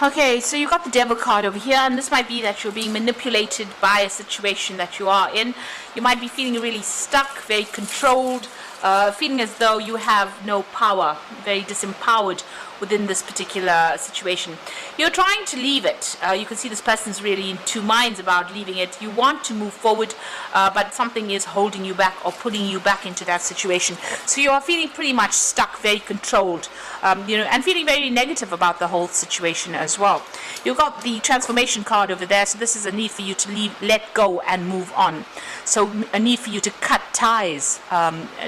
Okay, so you got the devil card over here, and this might be that you're being manipulated by a situation that you are in. You might be feeling really stuck, very controlled, feeling as though you have no power, very disempowered within this particular situation. You're trying to leave it. You can see this person's really in two minds about leaving it. You want to move forward, but something is holding you back or pulling you back into that situation. So you are feeling pretty much stuck, very controlled, and feeling very negative about the whole situation as well. You've got the transformation card over there, so this is a need for you to leave, let go, and move on. So a need for you to cut ties,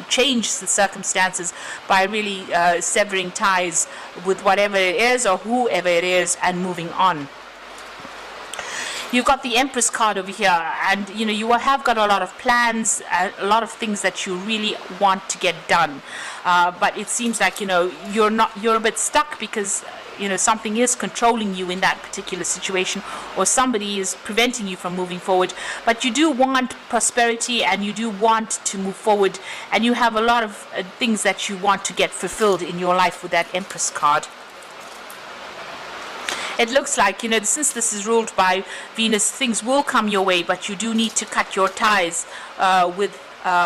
change the circumstances by really severing ties with whatever it is or whoever it is and moving on. You've got the Empress card over here, and you have got a lot of plans, a lot of things that you really want to get done, but it seems like you're a bit stuck because something is controlling you in that particular situation, or somebody is preventing you from moving forward. But you do want prosperity, and you do want to move forward, and you have a lot of things that you want to get fulfilled in your life with that Empress card. It looks like, since this is ruled by Venus, things will come your way, but you do need to cut your ties with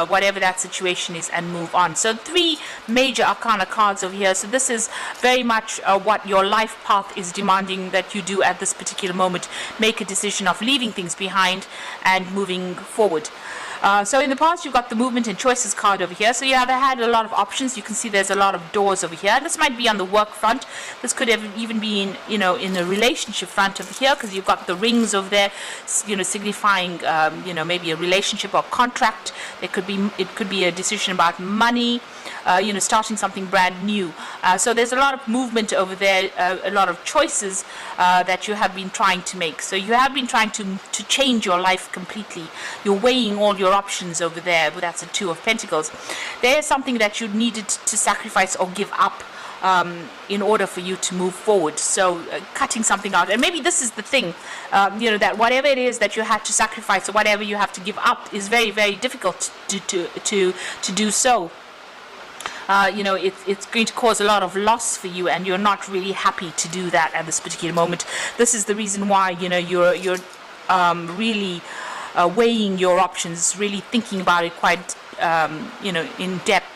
whatever that situation is and move on. So 3 major arcana cards over here. So this is very much what your life path is demanding that you do at this particular moment. Make a decision of leaving things behind and moving forward. So in the past, you've got the movement and choices card over here. So you have had a lot of options. You can see there's a lot of doors over here. This might be on the work front. This could have even be in a relationship front over here, because you've got the rings over there, signifying maybe a relationship or contract. It could be a decision about money, starting something brand new. So there's a lot of movement over there, a lot of choices that you have been trying to make. So you have been trying to change your life completely. You're weighing all your options over there. That's a 2 of Pentacles. There's something that you needed to sacrifice or give up in order for you to move forward. So cutting something out, and maybe this is the thing, that whatever it is that you had to sacrifice or whatever you have to give up is very, very difficult to do so. It's going to cause a lot of loss for you, and you're not really happy to do that at this particular moment. This is the reason why you're really weighing your options, really thinking about it quite in depth.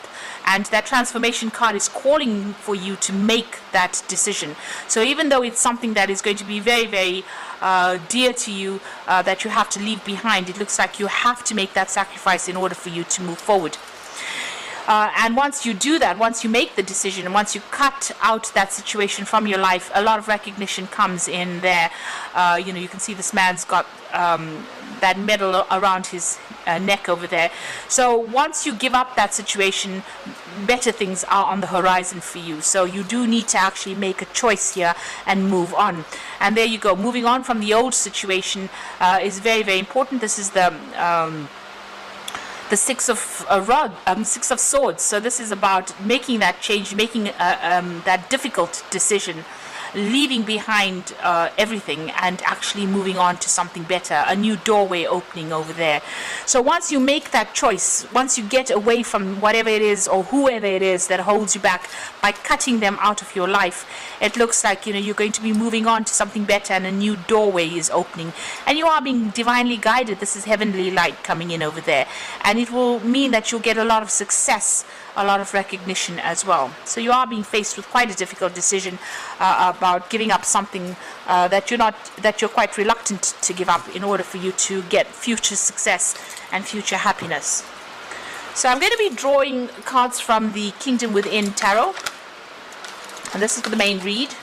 And that transformation card is calling for you to make that decision. So even though it's something that is going to be very, very dear to you, that you have to leave behind, it looks like you have to make that sacrifice in order for you to move forward. And once you do that, once you make the decision, and once you cut out that situation from your life, a lot of recognition comes in there. You can see this man's got that medal around his neck over there. So once you give up that situation, better things are on the horizon for you. So you do need to actually make a choice here and move on. And there you go. Moving on from the old situation is very, very important. This is the 6 of Swords. So this is about making that change, making that difficult decision, leaving behind everything and actually moving on to something better, a new doorway opening over there. So once you make that choice, once you get away from whatever it is or whoever it is that holds you back by cutting them out of your life, it looks like you're going to be moving on to something better, and a new doorway is opening, and you are being divinely guided. This is heavenly light coming in over there, and it will mean that you'll get a lot of success, a lot of recognition as well. So you are being faced with quite a difficult decision about giving up something that you're quite reluctant to give up in order for you to get future success and future happiness. So I'm going to be drawing cards from the Kingdom Within Tarot, and this is for the main read.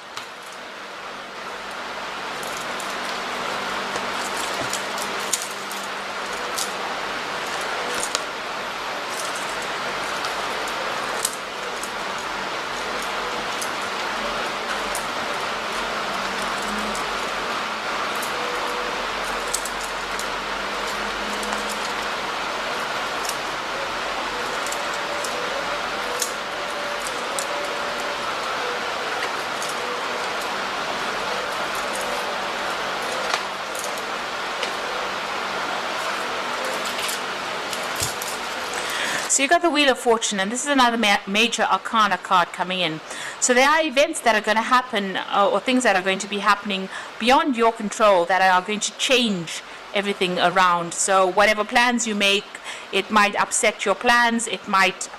So you got the Wheel of Fortune, and this is another major arcana card coming in. So there are events that are going to happen, or things that are going to be happening beyond your control that are going to change everything around. So whatever plans you make, it might upset your plans. It might,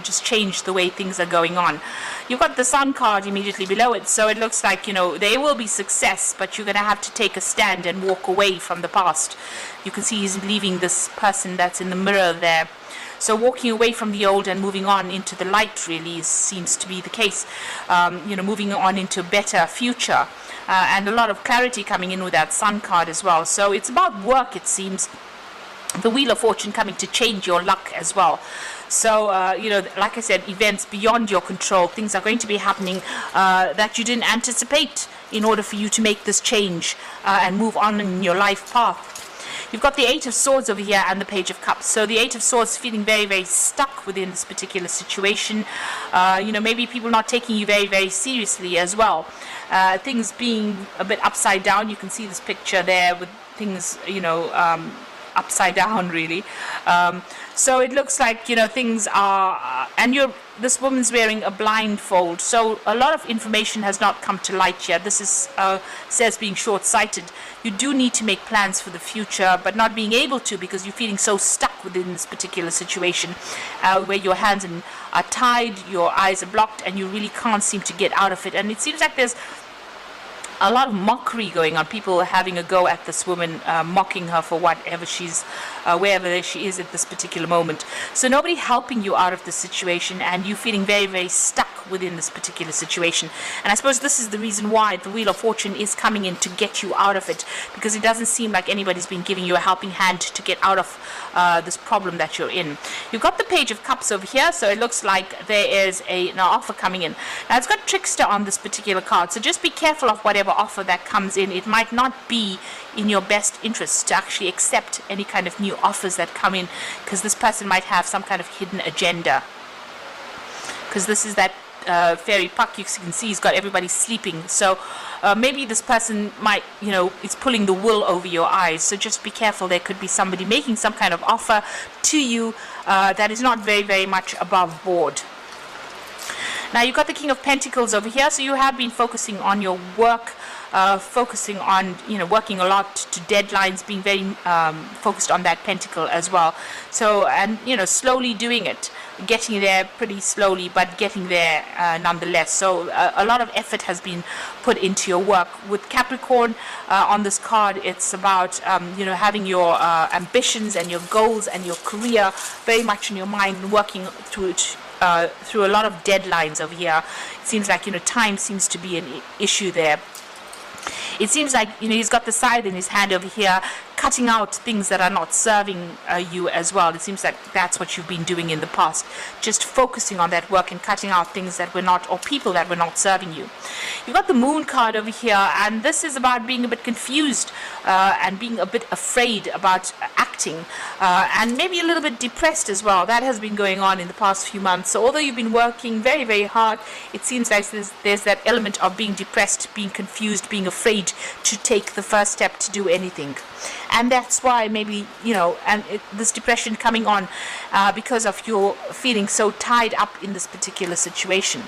just change the way things are going on. You've got the Sun card immediately below it, so it looks like, there will be success, but you're going to have to take a stand and walk away from the past. You can see he's leaving this person that's in the mirror there. So walking away from the old and moving on into the light really seems to be the case. Moving on into a better future. And a lot of clarity coming in with that Sun card as well. So it's about work, it seems. The Wheel of Fortune coming to change your luck as well. So, like I said, events beyond your control, things are going to be happening that you didn't anticipate in order for you to make this change and move on in your life path. You've got the Eight of Swords over here and the Page of Cups. So the Eight of Swords feeling very, very stuck within this particular situation. Maybe people not taking you very, very seriously as well. Things being a bit upside down. You can see this picture there with things, upside down really. So it looks like things are and this woman's wearing a blindfold, so a lot of information has not come to light yet. This is says being short-sighted. You do need to make plans for the future, but not being able to because you're feeling so stuck within this particular situation where your hands are tied, your eyes are blocked, and you really can't seem to get out of it. And it seems like there's a lot of mockery going on, people having a go at this woman, mocking her for whatever she's, wherever she is at this particular moment. So nobody helping you out of the situation, and you feeling very, very stuck within this particular situation. And I suppose this is the reason why the Wheel of Fortune is coming in to get you out of it, because it doesn't seem like anybody's been giving you a helping hand to get out of this problem that you're in. You've got the Page of Cups over here, so it looks like there is an offer coming in. Now it's got Trickster on this particular card, so just be careful of whatever offer that comes in. It might not be in your best interest to actually accept any kind of new offers that come in, because this person might have some kind of hidden agenda. Because this is that fairy puck, you can see he's got everybody sleeping. So maybe this person might, is pulling the wool over your eyes. So just be careful. There could be somebody making some kind of offer to you that is not very, very much above board. Now you've got the King of Pentacles over here, so you have been focusing on your work, focusing on, working a lot to deadlines, being very focused on that pentacle as well. So, and, slowly doing it, getting there pretty slowly, but getting there nonetheless. So a lot of effort has been put into your work. With Capricorn on this card, it's about, having your ambitions and your goals and your career very much in your mind and working through it. Through a lot of deadlines over here. It seems like time seems to be an issue there. It seems like he's got the scythe in his hand over here, cutting out things that are not serving you as well. It seems like that's what you've been doing in the past, just focusing on that work and cutting out things that were not, or people that were not serving you. You've got the Moon card over here, and this is about being a bit confused and being a bit afraid about acting and maybe a little bit depressed as well. That has been going on in the past few months. So although you've been working very, very hard, it seems like there's that element of being depressed, being confused, being afraid to take the first step to do anything. And that's why maybe, this depression coming on because of your feeling so tied up in this particular situation.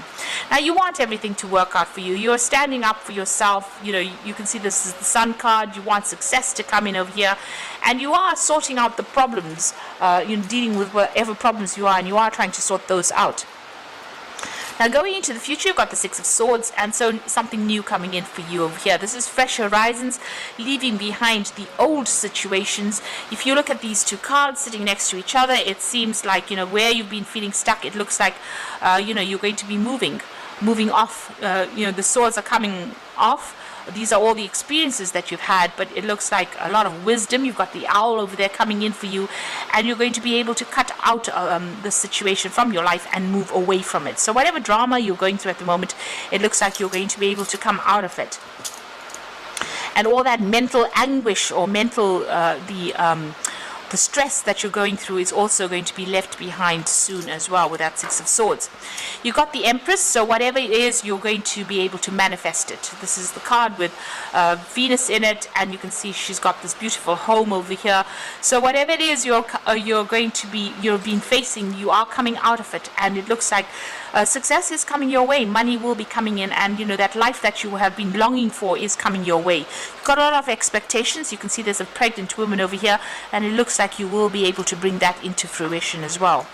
Now, you want everything to work out for you. You're standing up for yourself. You can see this is the Sun card. You want success to come in over here. And you are sorting out the problems, dealing with whatever problems you are, and you are trying to sort those out. Now going into the future, you've got the Six of Swords, and so something new coming in for you over here. This is fresh horizons, leaving behind the old situations. If you look at these two cards sitting next to each other, it seems like, where you've been feeling stuck, it looks like, you're going to be moving off. The swords are coming off. These are all the experiences that you've had, but it looks like a lot of wisdom. You've got the owl over there coming in for you, and you're going to be able to cut out the situation from your life and move away from it. So whatever drama you're going through at the moment, it looks like you're going to be able to come out of it. And all that mental anguish or mental the stress that you're going through is also going to be left behind soon as well with that Six of Swords. You got the Empress, so whatever it is, you're going to be able to manifest it. This is the card with Venus in it, and you can see she's got this beautiful home over here. So whatever it is you've been facing, you are coming out of it, and it looks like success is coming your way. Money will be coming in, and that life that you have been longing for is coming your way. You've got a lot of expectations. You can see there's a pregnant woman over here, and it looks like you will be able to bring that into fruition as well.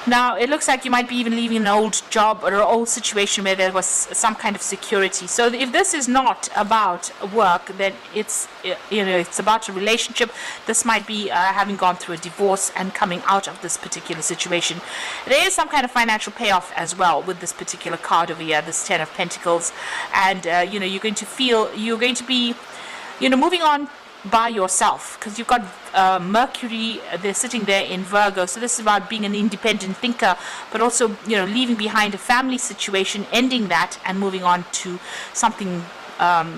Now, it looks like you might be even leaving an old job or an old situation where there was some kind of security. So if this is not about work, then it's about a relationship. This might be having gone through a divorce and coming out of this particular situation. There is some kind of financial payoff as well with this particular card over here, this Ten of Pentacles. And, you're going to be moving on by yourself, because you've got Mercury, they're sitting there in Virgo. So this is about being an independent thinker, but also leaving behind a family situation, ending that and moving on to something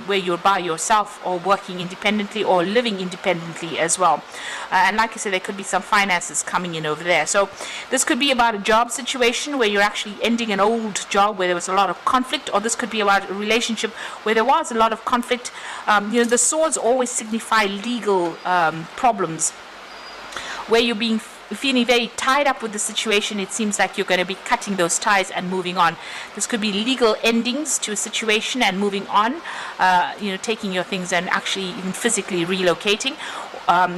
where you're by yourself, or working independently, or living independently as well. And like I said, there could be some finances coming in over there. So this could be about a job situation where you're actually ending an old job where there was a lot of conflict, or this could be about a relationship where there was a lot of conflict. The swords always signify legal problems where you're feeling very tied up with the situation. It seems like you're going to be cutting those ties and moving on. This could be legal endings to a situation and moving on, taking your things and actually even physically relocating.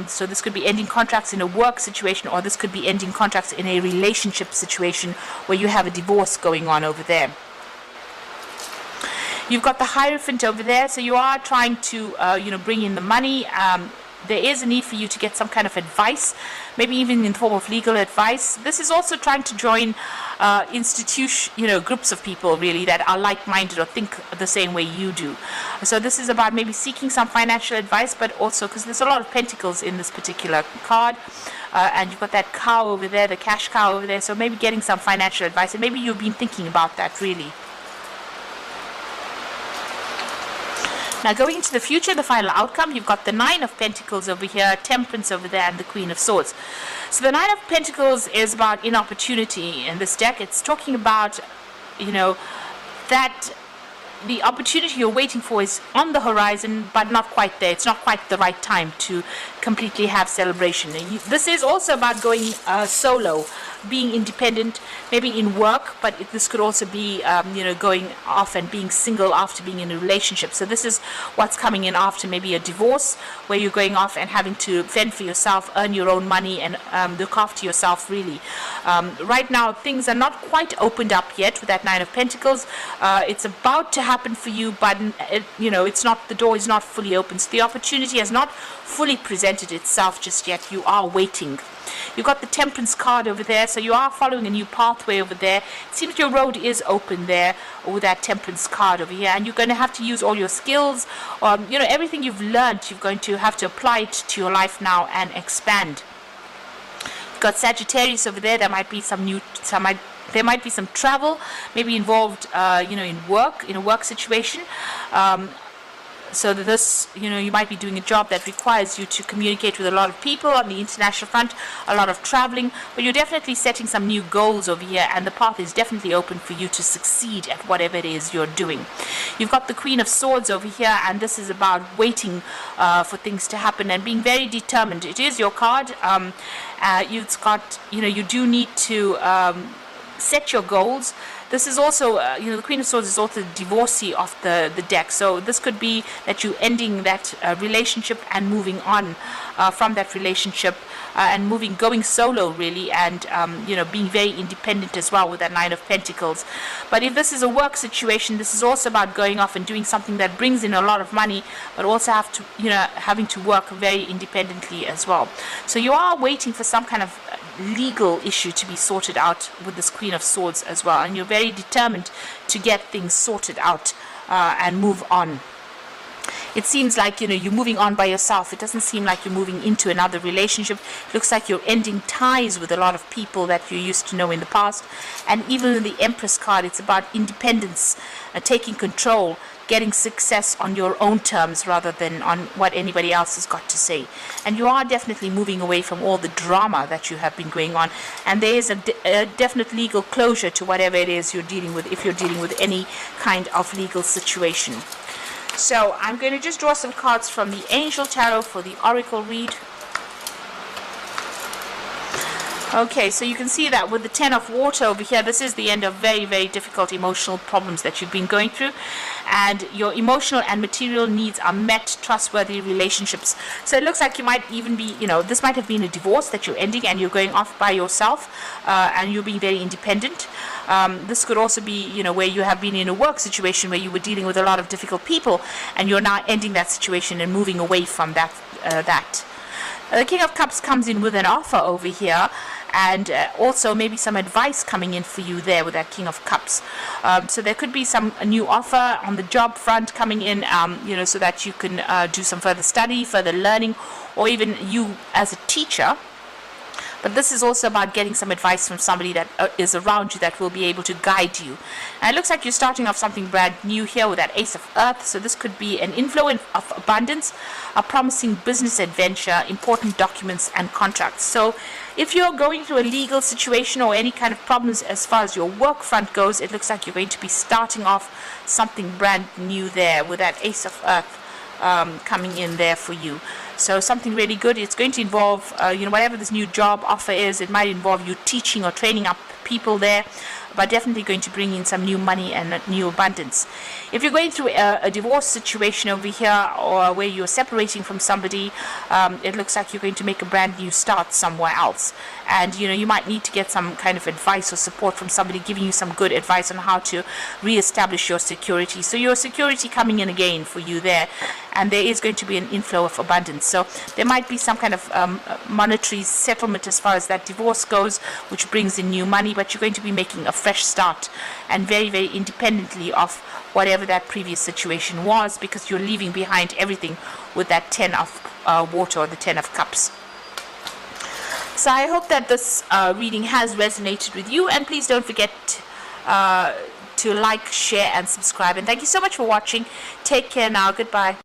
So this could be ending contracts in a work situation, or this could be ending contracts in a relationship situation where you have a divorce going on over there. You've got the Hierophant over there, so you are trying to bring in the money. There is a need for you to get some kind of advice, maybe even in the form of legal advice. This is also trying to join groups of people really that are like-minded or think the same way you do. So this is about maybe seeking some financial advice, but also because there's a lot of pentacles in this particular card. And you've got that cow over there, the cash cow over there. So maybe getting some financial advice, and maybe you've been thinking about that really. Now, going into the future, the final outcome, you've got the Nine of Pentacles over here, Temperance over there, and the Queen of Swords. So the Nine of Pentacles is about inopportunity in this deck. It's talking about, that the opportunity you're waiting for is on the horizon, but not quite there. It's not quite the right time to completely have celebration. This is also about going solo, being independent, maybe in work, but this could also be, going off and being single after being in a relationship. So this is what's coming in after maybe a divorce, where you're going off and having to fend for yourself, earn your own money, and look after yourself, really. Right now, things are not quite opened up yet with that Nine of Pentacles. It's about to happen for you, but it's not, the door is not fully open. So the opportunity has not fully presented itself just yet. You are waiting. You've got the Temperance card over there, so you are following a new pathway over there. It seems your road is open there with that Temperance card over here, and you're going to have to use all your skills, everything you've learned. You're going to have to apply it to your life now and expand. You've got Sagittarius over there. There might be there might be some travel, maybe involved, in a work situation. So that this, you might be doing a job that requires you to communicate with a lot of people on the international front, a lot of traveling, but you're definitely setting some new goals over here, and the path is definitely open for you to succeed at whatever it is you're doing. You've got the Queen of Swords over here, and this is about waiting for things to happen and being very determined. It is your card. You've got, you do need to set your goals. This is also, the Queen of Swords is also the divorcee of the deck. So this could be that you ending that relationship and moving on from that relationship and going solo really, and being very independent as well with that Nine of Pentacles. But if this is a work situation, this is also about going off and doing something that brings in a lot of money, but also having to work very independently as well. So you are waiting for some kind of legal issue to be sorted out with this Queen of Swords as well, and you're very determined to get things sorted out and move on. It seems like you're moving on by yourself. It doesn't seem like you're moving into another relationship. It looks like you're ending ties with a lot of people that you used to know in the past. And even in the Empress card, it's about independence, taking control, getting success on your own terms rather than on what anybody else has got to say. And you are definitely moving away from all the drama that you have been going on, and there is a definite legal closure to whatever it is you're dealing with, if you're dealing with any kind of legal situation. So I'm going to just draw some cards from the Angel Tarot for the Oracle read. Okay, so you can see that with the Ten of Water over here, this is the end of very, very difficult emotional problems that you've been going through, and your emotional and material needs are met, trustworthy relationships. So it looks like you might even be, this might have been a divorce that you're ending and you're going off by yourself, and you're being very independent. This could also be, where you have been in a work situation where you were dealing with a lot of difficult people, and you're now ending that situation and moving away from that. The King of Cups comes in with an offer over here, and also maybe some advice coming in for you there with that King of Cups. So there could be a new offer on the job front coming in, so that you can do some further study, further learning, or even you as a teacher. But this is also about getting some advice from somebody that is around you that will be able to guide you. And it looks like you're starting off something brand new here with that Ace of Earth. So this could be an inflow of abundance, a promising business adventure, important documents and contracts. So if you're going through a legal situation or any kind of problems as far as your work front goes, it looks like you're going to be starting off something brand new there with that Ace of Earth coming in there for you. So something really good. It's going to involve, whatever this new job offer is, it might involve you teaching or training up people there, but definitely going to bring in some new money and new abundance. If you're going through a divorce situation over here, or where you're separating from somebody, it looks like you're going to make a brand new start somewhere else. And you might need to get some kind of advice or support from somebody giving you some good advice on how to reestablish your security. So your security coming in again for you there, and there is going to be an inflow of abundance. So there might be some kind of monetary settlement as far as that divorce goes, which brings in new money, but you're going to be making a fresh start, and very, very independently of whatever that previous situation was, because you're leaving behind everything with that Ten of Water, or the Ten of Cups. So I hope that this reading has resonated with you, and please don't forget to like, share and subscribe, and thank you so much for watching. Take care now. Goodbye.